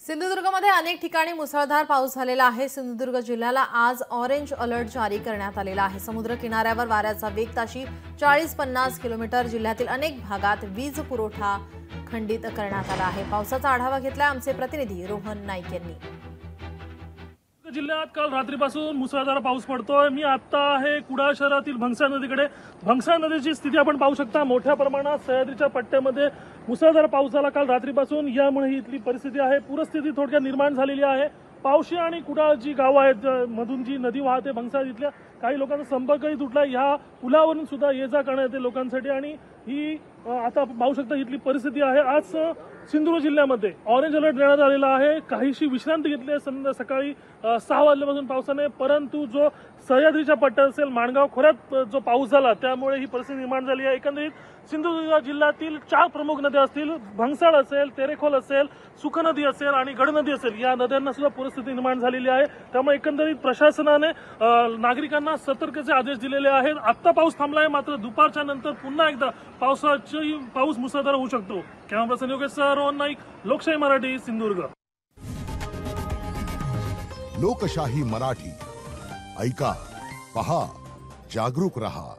सिंधुदुर्गमध्ये अनेक ठिकाणी मुसळधार पाऊस झालेला आहे। सिंधुदुर्ग जिल्ह्याला आज ऑरेंज अलर्ट जारी करण्यात आलेला आहे। समुद्र किनाऱ्यावर वाऱ्याचा वेग ताशी 40-50 किलोमीटर। जिल्ह्यातील अनेक भागात वीज पुरवठा खंडित करण्यात आला आहे। पावसाचा आढावा घेतला आमचे प्रतिनिधी रोहन नाईक यांनी। जिल्ह्यात काल रात्रीपासून मुसळधार पाऊस पडतोय। मी आता आहे कुडाळ शहरातील भंगसा नदीकडे। भंगसा नदीची स्थिती आपण पाहू शकता। मोठ्या प्रमाणात सह्याद्रीच्या पट्ट्यामध्ये मुसळधार पाऊस झाला काल रात्रीपासून, यामुळे इथली परिस्थिती आहे, पूरस्थिती थोडक्यात निर्माण झालेली आहे। पावशी आणि कुडाळ जी गावं आहेत मधून जी नदी वाहते भंगसा, तिथल्या काही लोकांचा संपर्कही तुटला। या पुलावरून सुद्धा ये जा करण्यात येते लोकांसाठी आणि ही आता पाहू शकता इथली परिस्थिती आहे। आज सिंधुदुर्ग जिल्ह्यामध्ये ऑरेंज अलर्ट देण्यात आलेला आहे। काहीशी विश्रांती घेतली आहे सकाळी 6 वाजल्यापासून पावसाने, परंतु जो सह्याद्रीच्या पट्ट्यात असेल माणगाव खोऱ्यात जो पाऊस झाला त्यामुळे ही परिस्थिती निर्माण झाली आहे। एकंदरीत सिंधुदुर्ग जिल्ह्यातील 4 प्रमुख नद्या असतील, भंगसाळ असेल, तेरेखोल असेल, सुख नदी असेल आणि गड नदी असेल, या नद्यांना सुद्धा परिस्थिती निर्माण झालेली आहे। त्यामुळे एकंदरीत प्रशासनाने नागरिकांना सतर्कतेचे आदेश दिलेले आहेत। आता पाऊस थांबलाय, मात्र दुपारच्या नंतर पुन्हा एकदा पाऊस मुसळधार होऊ शकतो। कॅमेरा पर्सन योगेश रोहन नाईक, लोकशाही मराठी, सिंधुदुर्ग। लोकशाही मराठी ऐका, पहा, जागरूक रहा।